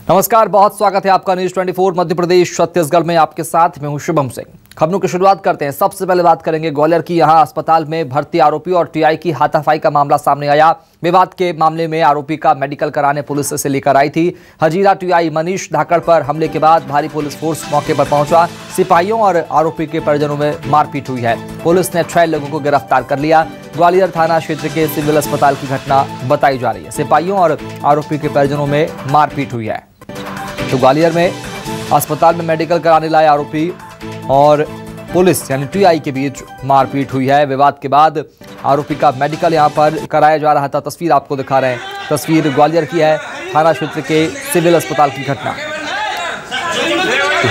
नमस्कार, बहुत स्वागत है आपका न्यूज 24 मध्य प्रदेश छत्तीसगढ़ में। आपके साथ मैं हूं शुभम सिंह। खबरों की शुरुआत करते हैं। सबसे पहले बात करेंगे ग्वालियर की। यहां अस्पताल में भर्ती आरोपी और टीआई की हाथापाई का मामला सामने आया। विवाद के मामले में आरोपी का मेडिकल कराने पुलिस से लेकर आई थी। हजीरा टीआई मनीष धाकड़ पर हमले के बाद भारी पुलिस फोर्स मौके पर पहुंचा। सिपाहियों और आरोपी के परिजनों में मारपीट हुई है। पुलिस ने 6 लोगों को गिरफ्तार कर लिया। ग्वालियर थाना क्षेत्र के सिविल अस्पताल की घटना बताई जा रही है। सिपाहियों और आरोपी के परिजनों में मारपीट हुई है। तो ग्वालियर में अस्पताल में मेडिकल कराने लाए आरोपी और पुलिस यानी टीआई के बीच मारपीट हुई है। विवाद के बाद आरोपी का मेडिकल यहां पर कराया जा रहा था। तस्वीर आपको दिखा रहे हैं। तस्वीर ग्वालियर की है, थाना क्षेत्र के सिविल अस्पताल की घटना।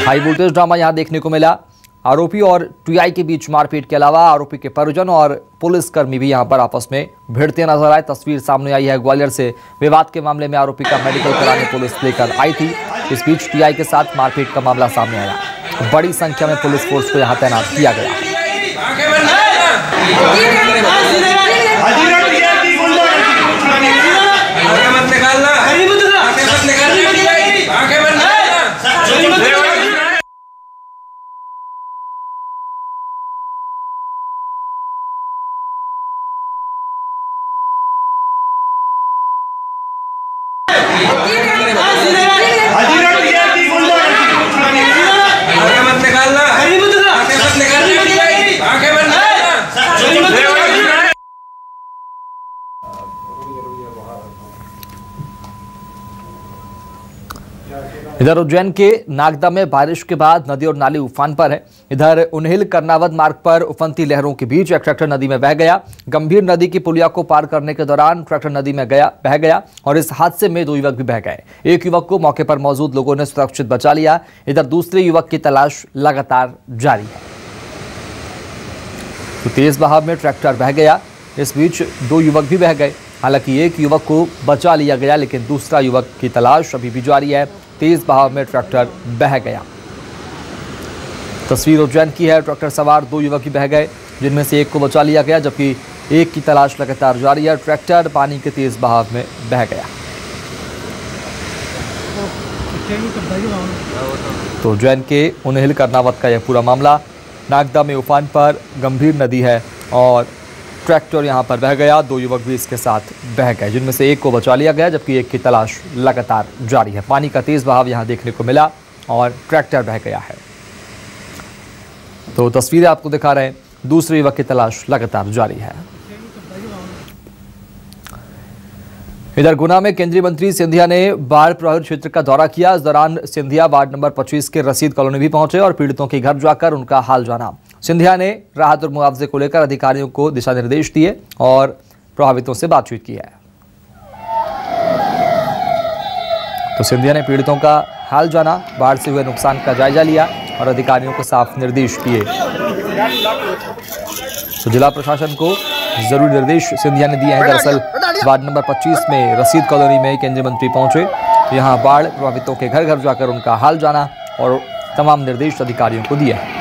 हाई वोल्टेज ड्रामा यहां देखने को मिला। आरोपी और टीआई के बीच मारपीट के अलावा आरोपी के परिजन और पुलिसकर्मी भी यहां पर आपस में भिड़ते नजर आए। तस्वीर सामने आई है ग्वालियर से। विवाद के मामले में आरोपी का मेडिकल कराने पुलिस लेकर आई थी। इस बीच टीआई के साथ मारपीट का मामला सामने आया। बड़ी संख्या में पुलिस फोर्स को यहां तैनात किया गया। इधर उज्जैन के नागदा में बारिश के बाद नदी और नाली उफान पर है। इधर उन्हिल कर्नावत मार्ग पर उफनती लहरों के बीच एक ट्रैक्टर नदी में बह गया। गंभीर नदी की पुलिया को पार करने के दौरान ट्रैक्टर नदी में बह गया और इस हादसे में 2 युवक भी बह गए। एक युवक को मौके पर मौजूद लोगों ने सुरक्षित बचा लिया। इधर दूसरे युवक की तलाश लगातार जारी है। तो तेज बहाव में ट्रैक्टर बह गया। इस बीच 2 युवक भी बह गए। हालांकि एक युवक को बचा लिया गया, लेकिन दूसरा युवक की तलाश अभी भी जारी है। तेज बहाव में ट्रैक्टर बह गया। तस्वीर उज्जैन की है। ट्रैक्टर सवार 2 युवक ही बह गए, जिनमें से एक को बचा लिया गया, जबकि एक की तलाश लगातार जारी है। ट्रैक्टर पानी के तेज बहाव में बह गया। तो उज्जैन के उन्हिल कर्नावत का यह पूरा मामला। नागदा में उफान पर गंभीर नदी है और ट्रैक्टर यहां पर बह गया। 2 युवक भी इसके साथ बह गए, जिनमें से एक को बचा लिया गया, जबकि एक की तलाश लगातार जारी है। पानी का तेज बहाव यहां देखने को मिला और ट्रैक्टर बह गया है। तो तस्वीरें आपको दिखा रहे हैं। दूसरे युवक की तलाश लगातार जारी है। इधर गुना में केंद्रीय मंत्री सिंधिया ने बाढ़ प्रभावित क्षेत्र का दौरा किया। इस दौरान सिंधिया वार्ड नंबर 25 के रसीद कॉलोनी भी पहुंचे और पीड़ितों के घर जाकर उनका हाल जाना। सिंधिया ने राहत और मुआवजे को लेकर अधिकारियों को दिशा निर्देश दिए और प्रभावितों से बातचीत की है। तो सिंधिया ने पीड़ितों का हाल जाना, बाढ़ से हुए नुकसान का जायजा लिया और अधिकारियों को साफ निर्देश दिए। तो जिला प्रशासन को जरूरी निर्देश सिंधिया ने दिए हैं। दरअसल वार्ड नंबर 25 में रसीद कॉलोनी में केंद्रीय मंत्री पहुंचे। यहां बाढ़ प्रभावितों के घर घर जाकर उनका हाल जाना और तमाम निर्देश अधिकारियों को दिए हैं।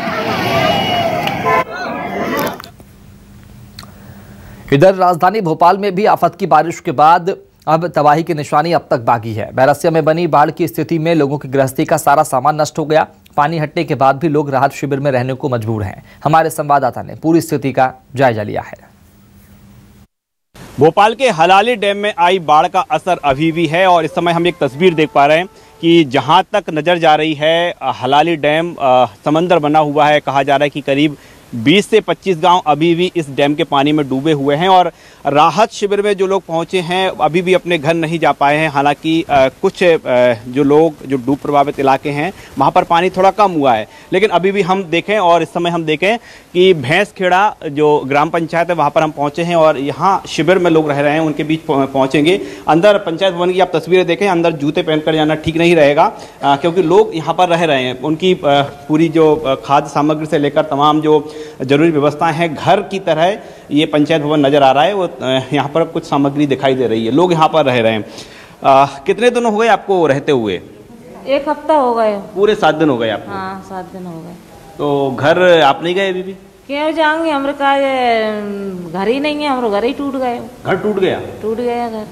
इधर राजधानी भोपाल में भी आफत की बारिश के बाद अब तबाही की निशानी अब तक बाकी है। बैरसिया में बनी बाढ़ की स्थिति में लोगों की गृहस्थी का सारा सामान नष्ट हो गया। पानी हटने के बाद भी लोग राहत शिविर में रहने को मजबूर हैं। हमारे संवाददाता ने पूरी स्थिति का जायजा लिया है। भोपाल के हलाली डैम में आई बाढ़ का असर अभी भी है और इस समय हम एक तस्वीर देख पा रहे हैं कि जहां तक नजर जा रही है हलाली डैम समंदर बना हुआ है। कहा जा रहा है कि करीब 20 से 25 गांव अभी भी इस डैम के पानी में डूबे हुए हैं और राहत शिविर में जो लोग पहुंचे हैं अभी भी अपने घर नहीं जा पाए हैं। हालांकि कुछ जो लोग जो डूब प्रभावित इलाके हैं वहां पर पानी थोड़ा कम हुआ है, लेकिन अभी भी हम देखें और इस समय हम देखें कि भैंसखेड़ा जो ग्राम पंचायत है वहां पर हम पहुंचे हैं और यहाँ शिविर में लोग रह रहे हैं, उनके बीच पहुंचेंगे। अंदर पंचायत भवन की आप तस्वीरें देखें, अंदर जूते पहनकर जाना ठीक नहीं रहेगा क्योंकि लोग यहाँ पर रह रहे हैं। उनकी पूरी जो खाद्य सामग्री से लेकर तमाम जो जरूरी व्यवस्थाएं हैं घर की तरह ये पंचायत भवन नजर आ रहा है। वो यहाँ पर कुछ सामग्री दिखाई दे रही है, लोग यहाँ पर रह रहे हैं। कितने दिन हो गए आपको रहते हुए? 1 हफ्ता हो गए। पूरे 7 दिन हो गए आपको? हाँ 7 दिन हो गए। तो घर आप नहीं गए अभी भी? क्यों जाएंगे, हमारे का घर ही नहीं है, हमारे घर ही टूट गए। घर टूट गया? टूट गया घर।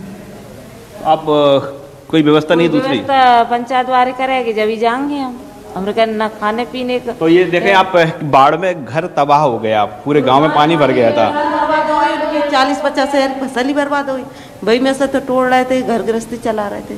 आप कोई व्यवस्था नहीं दूसरी? व्यवस्था पंचायत वाले करेगी जब ही जाएंगे हम कहा ना खाने पीने का। तो ये देखें आप, बाढ़ में घर तबाह हो गया, पूरे गांव में पानी भर गया था। 40-50 हजार फसल ही बर्बाद हुई। वही में से तो तोड़ रहे थे, घर गृहस्थी चला रहे थे।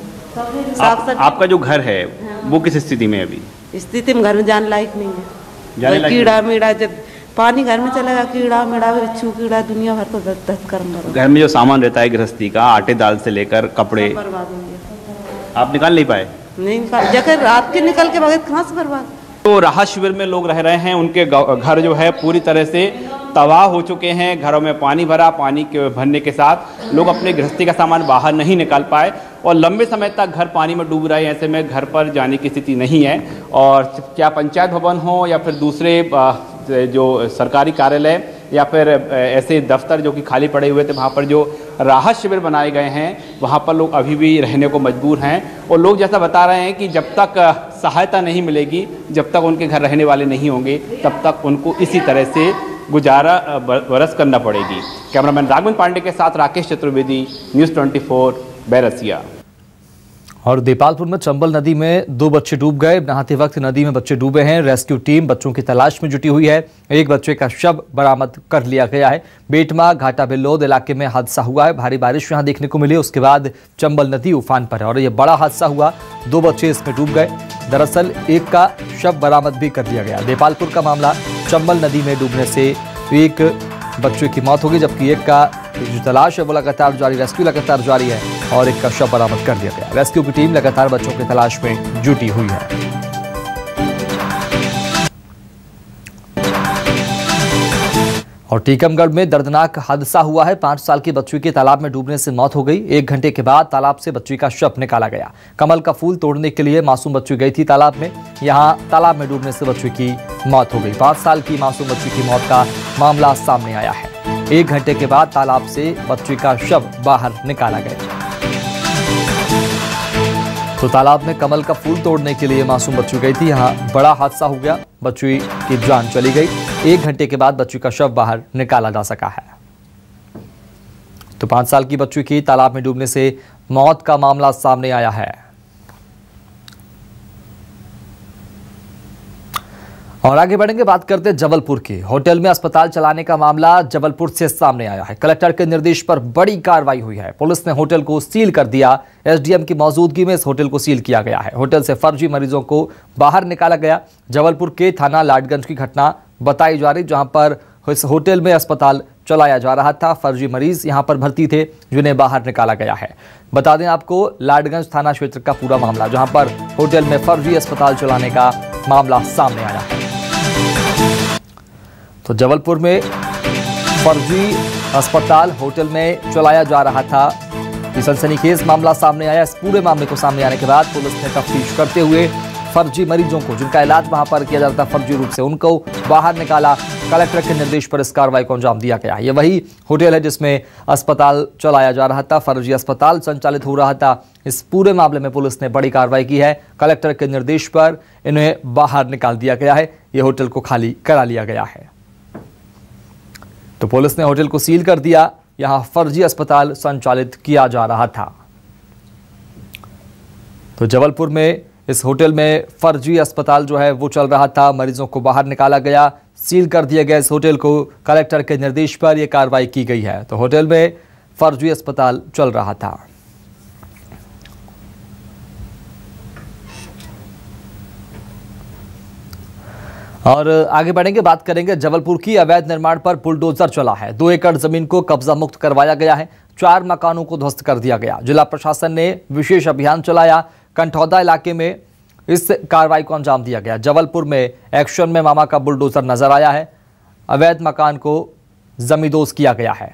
आपका जो घर है वो किस स्थिति में है अभी? स्थिति में घर में जाने लायक नहीं है। कीड़ा मीड़ा, जब पानी घर में चलेगा, कीड़ा मीड़ा, बिच्छू कीड़ा, दुनिया भर को दस कर्म। घर में जो सामान रहता है गृहस्थी का, आटे दाल से लेकर कपड़े, बर्बाद हो गया। आप निकाल नहीं पाए? नहीं निकाल, जगह रात के निकल के बगैर कहाँ से बर्बाद। तो राहत शिविर में लोग रह रहे हैं, उनके घर जो है पूरी तरह से तबाह हो चुके हैं। घरों में पानी भरा, पानी के भरने के साथ लोग अपने गृहस्थी का सामान बाहर नहीं निकाल पाए और लंबे समय तक घर पानी में डूब रहा है। ऐसे में घर पर जाने की स्थिति नहीं है। और क्या पंचायत भवन हो या फिर दूसरे जो सरकारी कार्यालय या फिर ऐसे दफ्तर जो कि खाली पड़े हुए थे, वहाँ पर जो राहत शिविर बनाए गए हैं वहाँ पर लोग अभी भी रहने को मजबूर हैं। और लोग जैसा बता रहे हैं कि जब तक सहायता नहीं मिलेगी, जब तक उनके घर रहने वाले नहीं होंगे, तब तक उनको इसी तरह से गुजारा बरस करना पड़ेगी। कैमरामैन राघवन पांडे के साथ राकेश चतुर्वेदी, न्यूज़ 24, बैरसिया। और देपालपुर में चंबल नदी में 2 बच्चे डूब गए। नहाते वक्त नदी में बच्चे डूबे हैं। रेस्क्यू टीम बच्चों की तलाश में जुटी हुई है। एक बच्चे का शव बरामद कर लिया गया है। बेटमा घाटा बिल्लोद इलाके में हादसा हुआ है। भारी बारिश यहां देखने को मिली, उसके बाद चंबल नदी उफान पर है और यह बड़ा हादसा हुआ। 2 बच्चे इसमें डूब गए। दरअसल एक का शव बरामद भी कर लिया गया। देपालपुर का मामला, चंबल नदी में डूबने से एक बच्चे की मौत हो गई, जबकि एक का जो तलाश है वो लगातार जारी, रेस्क्यू लगातार जारी है और एक का शव बरामद कर लिया गया। रेस्क्यू की टीम लगातार बच्चों की तलाश में जुटी हुई है। और टीकमगढ़ में दर्दनाक हादसा हुआ है। 5 साल की बच्ची की तालाब में डूबने से मौत हो गई। 1 घंटे के बाद तालाब से बच्ची का शव निकाला गया। कमल का फूल तोड़ने के लिए मासूम बच्ची गई थी तालाब में। यहां तालाब में डूबने से बच्ची की मौत हो गई। 5 साल की मासूम बच्ची की मौत का मामला सामने आया है। 1 घंटे के बाद तालाब से बच्ची का शव बाहर निकाला गया। तो तालाब में कमल का फूल तोड़ने के लिए मासूम बच्ची गई थी। यहाँ बड़ा हादसा हो गया, बच्ची की जान चली गई। 1 घंटे के बाद बच्ची का शव बाहर निकाला जा सका है। तो 5 साल की बच्ची की तालाब में डूबने से मौत का मामला सामने आया है। और आगे बढ़ेंगे, बात करते हैं जबलपुर की। होटल में अस्पताल चलाने का मामला जबलपुर से सामने आया है। कलेक्टर के निर्देश पर बड़ी कार्रवाई हुई है। पुलिस ने होटल को सील कर दिया। एसडीएम की मौजूदगी में इस होटल को सील किया गया है। होटल से फर्जी मरीजों को बाहर निकाला गया। जबलपुर के थाना लाडगंज की घटना बताई जा रही, जहां पर इस होटल में अस्पताल चलाया जा रहा था। फर्जी मरीज यहां पर भर्ती थे, जिन्हें बाहर निकाला गया है। बता दें आपको, लाडगंज थाना क्षेत्र का पूरा मामला, जहां पर होटल में फर्जी अस्पताल चलाने का मामला सामने आया है। तो जबलपुर में फर्जी अस्पताल होटल में चलाया जा रहा था। ये सनसनीखेज मामला सामने आया। इस पूरे मामले को सामने आने के बाद पुलिस ने तफ्तीश करते हुए फर्जी मरीजों को, जिनका इलाज वहां पर किया जाता फर्जी रूप से, उनको बाहर निकाला। कलेक्टर के निर्देश पर इस कार्रवाई को अंजाम दिया गया। ये वही होटल है जिसमें अस्पताल चलाया जा रहा था, फर्जी अस्पताल संचालित हो रहा था। इस पूरे मामले में पुलिस ने बड़ी कार्रवाई की है। कलेक्टर के निर्देश पर इन्हें बाहर निकाल दिया गया है। ये होटल को खाली करा लिया गया है। तो पुलिस ने होटल को सील कर दिया। यहां फर्जी अस्पताल संचालित किया जा रहा था। तो जबलपुर में इस होटल में फर्जी अस्पताल जो है वो चल रहा था। मरीजों को बाहर निकाला गया, सील कर दिया गया इस होटल को। कलेक्टर के निर्देश पर यह कार्रवाई की गई है। तो होटल में फर्जी अस्पताल चल रहा था। और आगे बढ़ेंगे, बात करेंगे जबलपुर की। अवैध निर्माण पर बुलडोजर चला है। 2 एकड़ जमीन को कब्जा मुक्त करवाया गया है। 4 मकानों को ध्वस्त कर दिया गया। जिला प्रशासन ने विशेष अभियान चलाया। कंठौदा इलाके में इस कार्रवाई को अंजाम दिया गया। जबलपुर में एक्शन में मामा का बुलडोजर नजर आया है। अवैध मकान को जमींदोज किया गया है।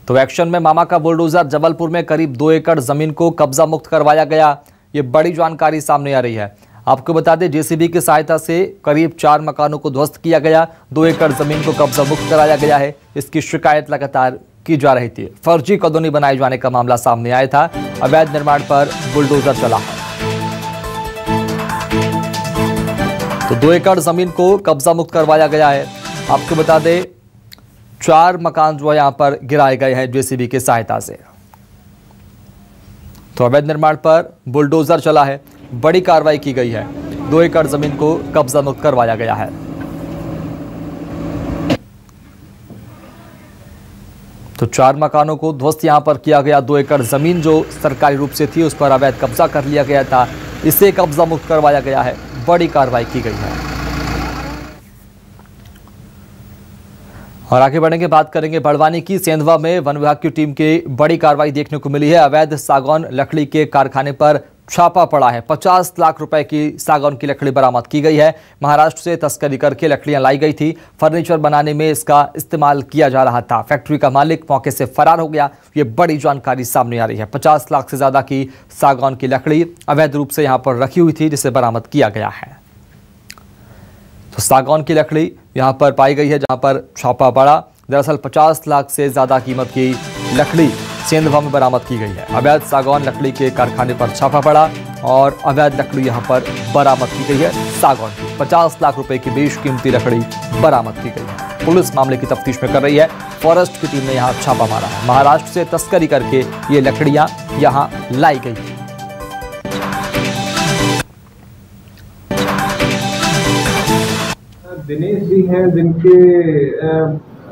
तो एक्शन में मामा का बुलडोजर, जबलपुर में करीब 2 एकड़ जमीन को कब्जा मुक्त करवाया गया। ये बड़ी जानकारी सामने आ रही है। आपको बता दें, जेसीबी की सहायता से करीब 4 मकानों को ध्वस्त किया गया। 2 एकड़ जमीन को कब्जा मुक्त कराया गया है। इसकी शिकायत लगातार की जा रही थी। फर्जी कॉलोनी बनाए जाने का मामला सामने आया था। अवैध निर्माण पर बुलडोजर चला है। तो 2 एकड़ जमीन को कब्जा मुक्त करवाया गया है। आपको बता दें, 4 मकान जो है यहां पर गिराए गए हैं जेसीबी की सहायता से। तो अवैध निर्माण पर बुलडोजर चला है, बड़ी कार्रवाई की गई है। 2 एकड़ जमीन को कब्जा मुक्त करवाया गया है। तो 4 मकानों को ध्वस्त यहां पर किया गया। 2 एकड़ जमीन जो सरकारी रूप से थी उस पर अवैध कब्जा कर लिया गया था, इसे कब्जा मुक्त करवाया गया है। बड़ी कार्रवाई की गई है। और आगे बढ़ेंगे, बात करेंगे बड़वानी की। सेंधवा में वन विभाग की टीम की बड़ी कार्रवाई देखने को मिली है। अवैध सागौन लकड़ी के कारखाने पर छापा पड़ा है। 50 लाख रुपए की सागौन की लकड़ी बरामद की गई है। महाराष्ट्र से तस्करी करके लकड़ियां लाई गई थी। फर्नीचर बनाने में इसका इस्तेमाल किया जा रहा था। फैक्ट्री का मालिक मौके से फरार हो गया। ये बड़ी जानकारी सामने आ रही है। 50 लाख से ज्यादा की सागौन की लकड़ी अवैध रूप से यहां पर रखी हुई थी, जिसे बरामद किया गया है। तो सागौन की लकड़ी यहां पर पाई गई है, जहां पर छापा पड़ा। दरअसल 50 लाख से ज्यादा कीमत की लकड़ी सेंधवा में बरामद की गई है। अवैध सागौन लकड़ी के कारखाने पर छापा पड़ा और अवैध लकड़ी यहां पर बरामद की गई है। सागौन की 50 लाख रुपए की बेशकीमती लकड़ी बरामद की गई है। पुलिस मामले की तफ्तीश में कर रही है। फॉरेस्ट की टीम ने यहां छापा मारा है। महाराष्ट्र से तस्करी करके ये लकड़ियां यहां लाई गई थी। दिनेश जी हैं, जिनके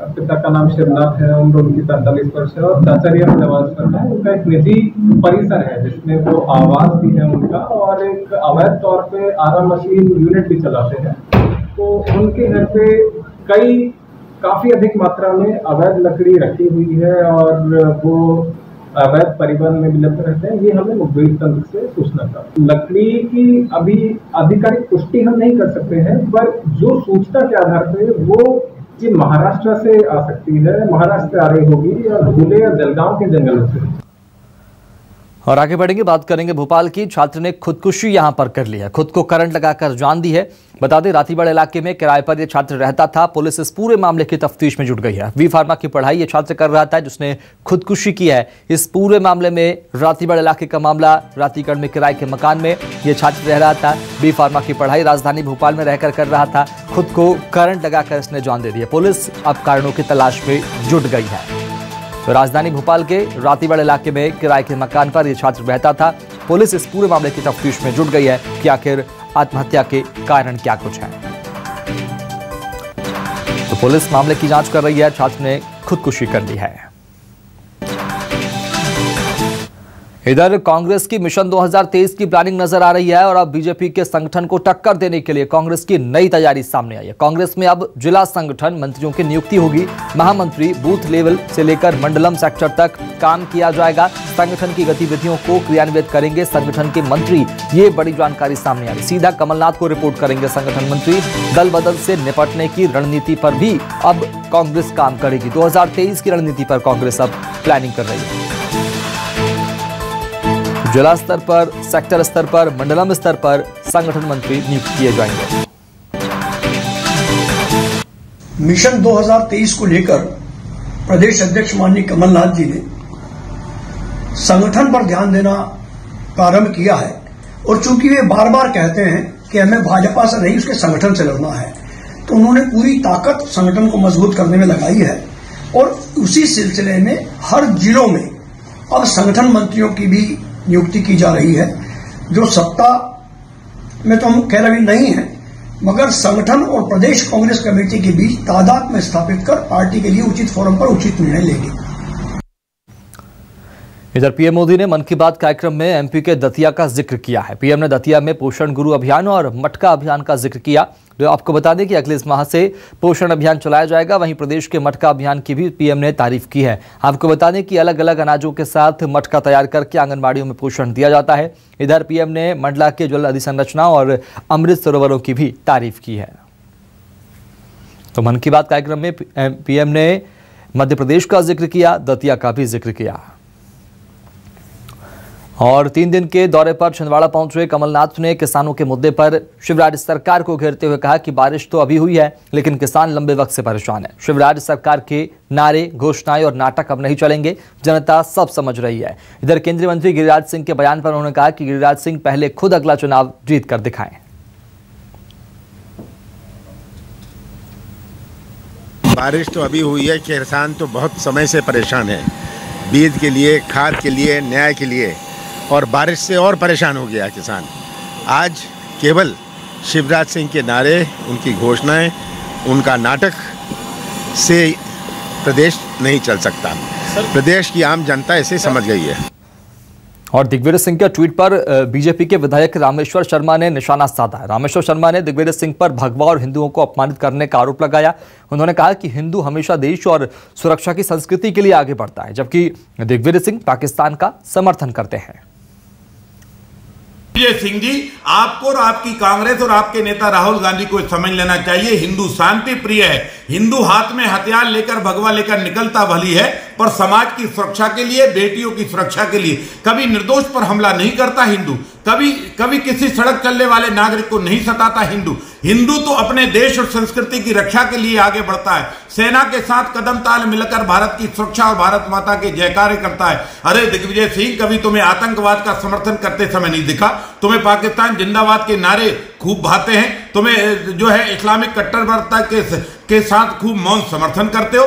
पिता का नाम शिवनाथ है, उम्र उनकी 45 वर्ष है और चाचरिया में निवास करना है। उनका एक निजी परिसर है जिसमें वो आवास भी है उनका, और एक अवैध तौर पे आरा मशीन यूनिट भी चलाते हैं। तो उनके घर पे काफी अधिक मात्रा में अवैध लकड़ी रखी हुई है और वो अवैध परिवहन में भी लिप्त रहते हैं। ये हमें मुखबिर तंत्र से सूचना था। लकड़ी की अभी आधिकारिक पुष्टि हम नहीं कर सकते हैं, पर जो सूचना के आधार पे वो ये महाराष्ट्र से आ सकती है, महाराष्ट्र से आ रही होगी या धुले या जलगांव के जंगलों से। और आगे बढ़ेंगे, बात करेंगे भोपाल की। छात्र ने खुदकुशी यहां पर कर ली है, खुद को करंट लगाकर जान दी है। बता दें, रातीबाड़ इलाके में किराए पर यह छात्र रहता था। पुलिस इस पूरे मामले की तफ्तीश में जुट गई है। बी फार्मा की पढ़ाई ये छात्र कर रहा था जिसने खुदकुशी की है। इस पूरे मामले में रातीबाड़ इलाके का मामला, रातीगढ़ में किराए के मकान में यह छात्र रह रहा था। बी फार्मा की पढ़ाई राजधानी भोपाल में रहकर कर रहा था। खुद को करंट लगाकर इसने जान दे दी है। पुलिस अब कारणों की तलाश में जुट गई है। तो राजधानी भोपाल के रातीबाड़ इलाके में किराए के मकान पर यह छात्र रहता था। पुलिस इस पूरे मामले की तफ्तीश में जुट गई है कि आखिर आत्महत्या के कारण क्या कुछ है। तो पुलिस मामले की जांच कर रही है। छात्र ने खुदकुशी कर ली है। इधर कांग्रेस की मिशन 2023 की प्लानिंग नजर आ रही है और अब बीजेपी के संगठन को टक्कर देने के लिए कांग्रेस की नई तैयारी सामने आई है। कांग्रेस में अब जिला संगठन मंत्रियों की नियुक्ति होगी। महामंत्री बूथ लेवल से लेकर मंडलम सेक्टर तक काम किया जाएगा। संगठन की गतिविधियों को क्रियान्वित करेंगे संगठन के मंत्री। ये बड़ी जानकारी सामने आई। सीधा कमलनाथ को रिपोर्ट करेंगे संगठन मंत्री। दल बदल से निपटने की रणनीति पर भी अब कांग्रेस काम करेगी। 2023 की रणनीति पर कांग्रेस अब प्लानिंग कर रही है। जिला स्तर पर, सेक्टर स्तर पर, मंडलम स्तर पर संगठन मंत्री नियुक्त किए जाएंगे। मिशन 2023 को लेकर प्रदेश अध्यक्ष माननीय कमलनाथ जी ने संगठन पर ध्यान देना प्रारंभ किया है और चूंकि वे बार बार कहते हैं कि हमें भाजपा से नहीं उसके संगठन से लड़ना है, तो उन्होंने पूरी ताकत संगठन को मजबूत करने में लगाई है। और उसी सिलसिले में हर जिलों में अब संगठन मंत्रियों की भी नियुक्ति की जा रही है, जो सत्ता में तो हम कह रहे नहीं है, मगर संगठन और प्रदेश कांग्रेस कमेटी के बीच तादाद में स्थापित कर पार्टी के लिए उचित फोरम पर उचित निर्णय लेंगे। इधर पीएम मोदी ने मन की बात कार्यक्रम में एमपी के दतिया का जिक्र किया है। पीएम ने दतिया में पोषण गुरु अभियान और मटका अभियान का जिक्र किया। जो आपको बता दें कि अगले इस माह से पोषण अभियान चलाया जाएगा। वहीं प्रदेश के मटका अभियान की भी पीएम ने तारीफ की है। आपको बता दें कि अलग अलग अनाजों के साथ मटका तैयार करके आंगनबाड़ियों में पोषण दिया जाता है। इधर पीएम ने मंडला के जल अधिसंरचना और अमृत सरोवरों की भी तारीफ की है। तो मन की बात कार्यक्रम में पीएम ने मध्य प्रदेश का जिक्र किया, दतिया का भी जिक्र किया। और 3 दिन के दौरे पर छिंदवाड़ा पहुंचे कमलनाथ ने किसानों के मुद्दे पर शिवराज सरकार को घेरते हुए कहा कि बारिश तो अभी हुई है, लेकिन किसान लंबे वक्त से परेशान है। शिवराज सरकार के नारे, घोषणाएं और नाटक अब नहीं चलेंगे, जनता सब समझ रही है। इधर केंद्रीय मंत्री गिरिराज सिंह के बयान पर उन्होंने कहा कि गिरिराज सिंह पहले खुद अगला चुनाव जीत कर दिखाएं। बारिश तो अभी हुई है, किसान तो बहुत समय से परेशान है, बीज के लिए, खाद के लिए, न्याय के लिए। और बारिश से और परेशान हो गया किसान। आज केवल शिवराज सिंह के नारे, उनकी घोषणाएं, उनका नाटक से प्रदेश नहीं चल सकता। प्रदेश की आम जनता इसे समझ गई है। और दिग्विजय सिंह के ट्वीट पर बीजेपी के विधायक रामेश्वर शर्मा ने निशाना साधा है। रामेश्वर शर्मा ने दिग्विजय सिंह पर भगवा और हिंदुओं को अपमानित करने का आरोप लगाया। उन्होंने कहा कि हिंदू हमेशा देश और सुरक्षा की संस्कृति के लिए आगे बढ़ता है, जबकि दिग्विजय सिंह पाकिस्तान का समर्थन करते हैं। दिग्विजय सिंह जी, आपको और आपकी कांग्रेस और आपके नेता राहुल गांधी को समझ लेना चाहिए, हिंदू शांति प्रिय है। हिंदू हाथ में हथियार लेकर, भगवा लेकर निकलता भली है, पर समाज की सुरक्षा के लिए, बेटियों की सुरक्षा के लिए कभी निर्दोष पर हमला नहीं करता हिंदू। कभी किसी सड़क चलने वाले नागरिक को नहीं सताता हिंदू तो अपने देश और संस्कृति की रक्षा के लिए आगे बढ़ता है। सेना के साथ कदम ताल मिलकर भारत की सुरक्षा और भारत माता के जयकारे करता है। अरे दिग्विजय सिंह, कभी तुम्हें आतंकवाद का समर्थन करते समय नहीं दिखा? तुम्हें पाकिस्तान जिंदाबाद के नारे खूब भाते हैं, तुम्हें जो है इस्लामिक कट्टरवादिता के साथ खूब मौन समर्थन करते हो।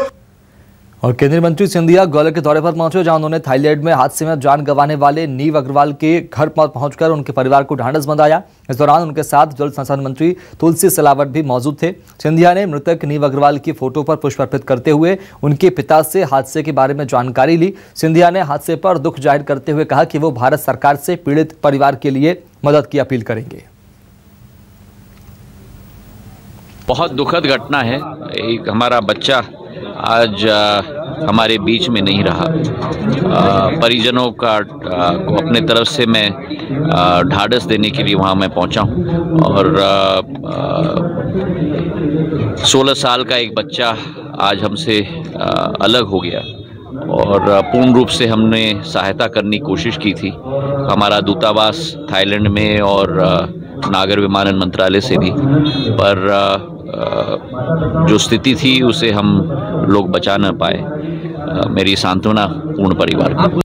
और केंद्रीय मंत्री सिंधिया ग्वालियर के दौरे पर पहुंचे, जहां उन्होंने थाईलैंड में हादसे में जान गंवाने वाले नीव अग्रवाल के घर पहुंचकर उनके परिवार को ढांढस बंधाया। इस दौरान उनके साथ जल संसाधन मंत्री तुलसी सिलावट भी मौजूद थे। सिंधिया ने मृतक नीव अग्रवाल की फोटो पर पुष्प अर्पित करते हुए उनके पिता से हादसे के बारे में जानकारी ली। सिंधिया ने हादसे पर दुख जाहिर करते हुए कहा कि वो भारत सरकार से पीड़ित परिवार के लिए मदद की अपील करेंगे। बहुत दुखद घटना है। एक हमारा बच्चा आज हमारे बीच में नहीं रहा। परिजनों को अपने तरफ से मैं ढाढ़स देने के लिए वहाँ मैं पहुँचा हूँ। और 16 साल का एक बच्चा आज हमसे अलग हो गया और पूर्ण रूप से हमने सहायता करने की कोशिश की थी। हमारा दूतावास थाईलैंड में और नागर विमानन मंत्रालय से भी, पर जो स्थिति थी उसे हम लोग बचा न पाए। मेरी सांत्वना पूर्ण परिवार को।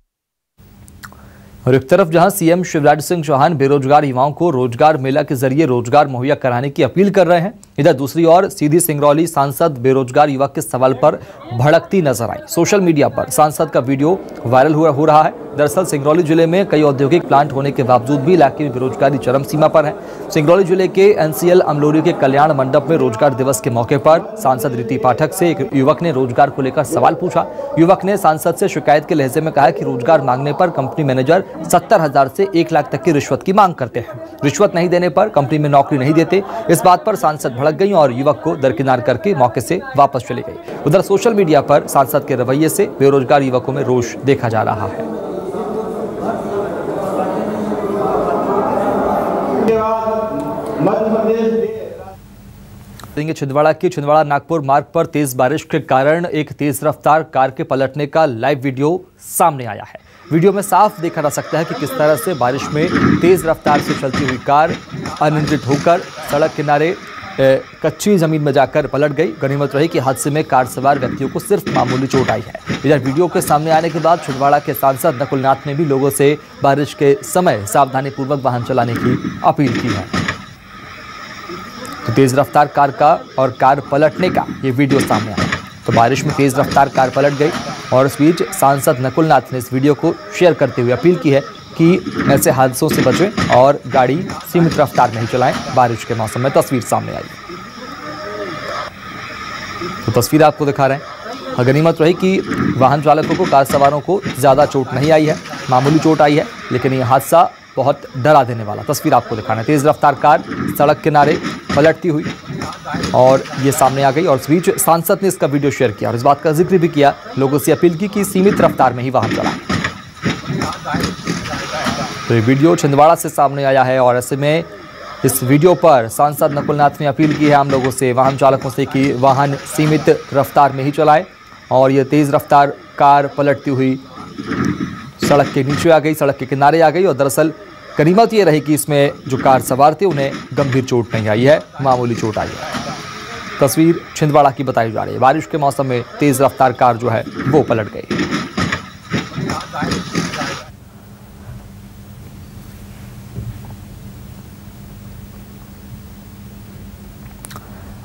और एक तरफ जहां सीएम शिवराज सिंह चौहान बेरोजगार युवाओं को रोजगार मेला के जरिए रोजगार मुहैया कराने की अपील कर रहे हैं, इधर दूसरी ओर सीधी सिंगरौली सांसद बेरोजगार युवक के सवाल पर भड़कती नजर आई। सोशल मीडिया पर सांसद का वीडियो वायरल हो रहा है। दरअसल सिंगरौली जिले में कई औद्योगिक प्लांट होने के बावजूद भी इलाके में बेरोजगारी चरम सीमा पर है। सिंगरौली जिले के एनसीएल अमलोरी के कल्याण मंडप में रोजगार दिवस के मौके पर सांसद रीति पाठक से एक युवक ने रोजगार को लेकर सवाल पूछा। युवक ने सांसद से शिकायत के लहजे में कहा कि रोजगार मांगने पर कंपनी मैनेजर 70,000 से 1 लाख तक की रिश्वत की मांग करते हैं। रिश्वत नहीं देने पर कंपनी में नौकरी नहीं देते। इस बात पर सांसद भड़क गई और युवक को दरकिनार करके मौके से वापस चली गई। उधर सोशल मीडिया पर सांसद के रवैये से बेरोजगार युवकों में रोष देखा जा रहा है। छिंदवाड़ा के छिंदवाड़ा नागपुर मार्ग पर तेज बारिश के कारण एक तेज रफ्तार कार के पलटने का लाइव वीडियो सामने आया है। वीडियो में साफ देखा जा सकता है कि किस तरह से बारिश में तेज रफ्तार से चलती हुई कार अनियंत्रित होकर सड़क किनारे कच्ची जमीन में जाकर पलट गई। गनीमत रही कि हादसे में कार सवार व्यक्तियों को सिर्फ मामूली चोट आई है। इधर वीडियो के सामने आने के बाद छिंदवाड़ा के सांसद नकुल नाथ ने भी लोगों से बारिश के समय सावधानीपूर्वक वाहन चलाने की अपील की है। तो तेज रफ्तार कार का और कार पलटने का ये वीडियो सामने आया। तो बारिश में तेज रफ्तार कार पलट गई और इस बीच सांसद नकुल नाथ ने इस वीडियो को शेयर करते हुए अपील की है कि ऐसे हादसों से बचें और गाड़ी सीमित रफ्तार नहीं चलाएं। बारिश के मौसम में तस्वीर सामने आई, तो तस्वीर आपको दिखा रहे हैं। गनीमत रही कि वाहन चालकों को, कार सवारों को ज़्यादा चोट नहीं आई है, मामूली चोट आई है, लेकिन ये हादसा बहुत डरा देने वाला। तस्वीर आपको दिखाना है, तेज रफ्तार कार सड़क किनारे पलटती हुई और ये सामने आ गई। और इस बीच सांसद ने इसका वीडियो शेयर किया और इस बात का जिक्र भी किया, लोगों से अपील की कि सीमित रफ्तार में ही वाहन चलाएं। तो ये वीडियो छिंदवाड़ा से सामने आया है और ऐसे में इस वीडियो पर सांसद नकुल नाथ ने अपील की है आम लोगों से, वाहन चालकों से कि वाहन सीमित रफ्तार में ही चलाएं। और ये तेज रफ्तार कार पलटती हुई सड़क के नीचे आ गई, सड़क के किनारे आ गई। और दरअसल गनीमत ये रही कि इसमें जो कार सवार थे उन्हें गंभीर चोट नहीं आई है, मामूली चोट आई है। तस्वीर छिंदवाड़ा की बताई जा रही है। बारिश के मौसम में तेज रफ्तार कार जो है वो पलट गई।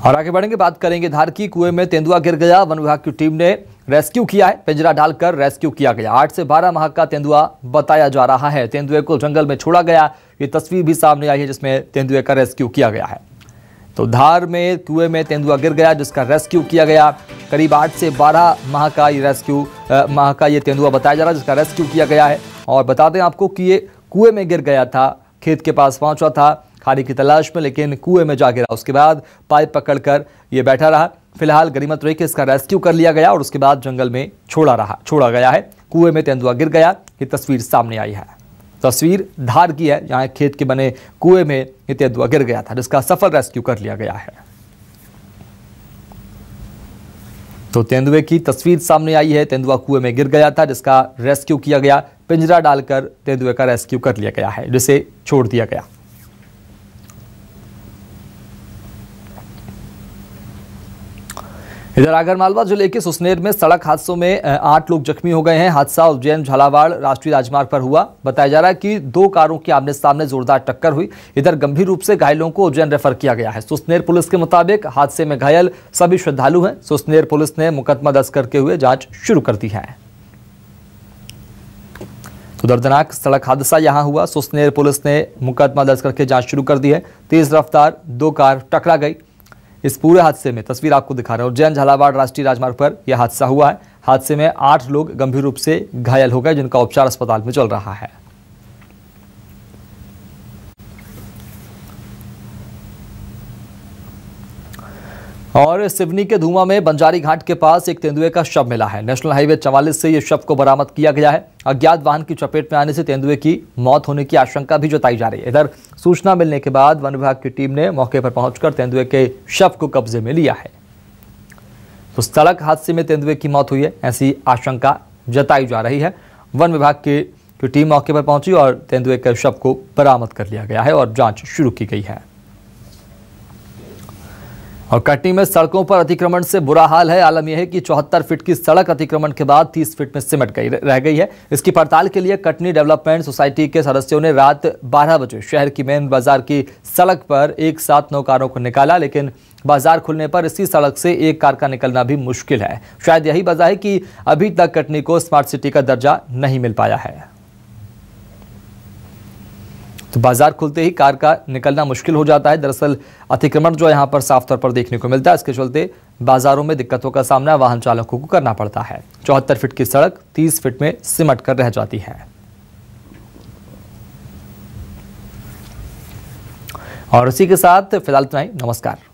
और आगे बढ़ेंगे, बात करेंगे धार की। कुएं में तेंदुआ गिर गया, वन विभाग की टीम ने रेस्क्यू किया है, पिंजरा डालकर रेस्क्यू किया गया। 8 से 12 माह का तेंदुआ बताया जा रहा है। तेंदुए को जंगल में छोड़ा गया, ये तस्वीर भी सामने आई है जिसमें तेंदुए का रेस्क्यू किया गया है। तो धार में कुएं में तेंदुआ गिर गया जिसका रेस्क्यू किया गया। करीब 8 से 12 माह का ये तेंदुआ बताया जा रहा है जिसका रेस्क्यू किया गया है। और बता दें आपको कि ये कुएं में गिर गया था, खेत के पास पहुंचा था खाने की तलाश में, लेकिन कुएं में जा गिरा। उसके बाद पाइप पकड़कर ये बैठा रहा। फिलहाल गनीमत रही कि इसका रेस्क्यू कर लिया गया और उसके बाद जंगल में छोड़ा गया है। कुएं में तेंदुआ गिर गया, ये तस्वीर सामने आई है। तस्वीर धार की है, जहां खेत के बने कुएं में ये तेंदुआ गिर गया था जिसका सफल रेस्क्यू कर लिया गया है। तो तेंदुए की तस्वीर सामने आई है। तेंदुआ कुएं में गिर गया था जिसका रेस्क्यू किया गया। पिंजरा डालकर तेंदुए का रेस्क्यू कर लिया गया है, जिसे छोड़ दिया गया। इधर आगरमालवा जिले के सुसनेर में सड़क हादसों में 8 लोग जख्मी हो गए हैं। हादसा उज्जैन झालावाड़ राष्ट्रीय राजमार्ग पर हुआ। बताया जा रहा है कि 2 कारों की आमने सामने जोरदार टक्कर हुई। इधर गंभीर रूप से घायलों को उज्जैन रेफर किया गया है। सुसनेर पुलिस के मुताबिक हादसे में घायल सभी श्रद्धालु हैं। सुसनेर पुलिस ने मुकदमा दर्ज करके हुए जांच शुरू कर दी है। तो दर्दनाक सड़क हादसा यहां हुआ। सुसनेर पुलिस ने मुकदमा दर्ज करके जांच शुरू कर दी है। तेज रफ्तार 2 कार टकरा गई। इस पूरे हादसे में तस्वीर आपको दिखा रहे हैं, उज्जैन झालावाड़ राष्ट्रीय राजमार्ग पर यह हादसा हुआ है। हादसे में 8 लोग गंभीर रूप से घायल हो गए जिनका उपचार अस्पताल में चल रहा है। और सिवनी के धुआं में बंजारी घाट के पास एक तेंदुए का शव मिला है। नेशनल हाईवे 44 से यह शव को बरामद किया गया है। अज्ञात वाहन की चपेट में आने से तेंदुए की मौत होने की आशंका भी जताई जा रही है। इधर सूचना मिलने के बाद वन विभाग की टीम ने मौके पर पहुंचकर तेंदुए के शव को कब्जे में लिया है। तो सड़क हादसे में तेंदुए की मौत हुई है, ऐसी आशंका जताई जा रही है। वन विभाग की टीम मौके पर पहुंची और तेंदुए के शव को बरामद कर लिया गया है और जांच शुरू की गई है। और कटनी में सड़कों पर अतिक्रमण से बुरा हाल है। आलम यह है कि 74 फीट की सड़क अतिक्रमण के बाद 30 फीट में सिमट रह गई है। इसकी पड़ताल के लिए कटनी डेवलपमेंट सोसाइटी के सदस्यों ने रात 12 बजे शहर की मेन बाजार की सड़क पर एक साथ 9 कारों को निकाला, लेकिन बाजार खुलने पर इसी सड़क से एक कार का निकलना भी मुश्किल है। शायद यही वजह है कि अभी तक कटनी को स्मार्ट सिटी का दर्जा नहीं मिल पाया है। तो बाजार खुलते ही कार का निकलना मुश्किल हो जाता है। दरअसल अतिक्रमण जो यहाँ पर साफ तौर पर देखने को मिलता है, इसके चलते बाजारों में दिक्कतों का सामना वाहन चालकों को करना पड़ता है। 74 फीट की सड़क 30 फीट में सिमट कर रह जाती है। और इसी के साथ फिलहाल इतना ही। नमस्कार।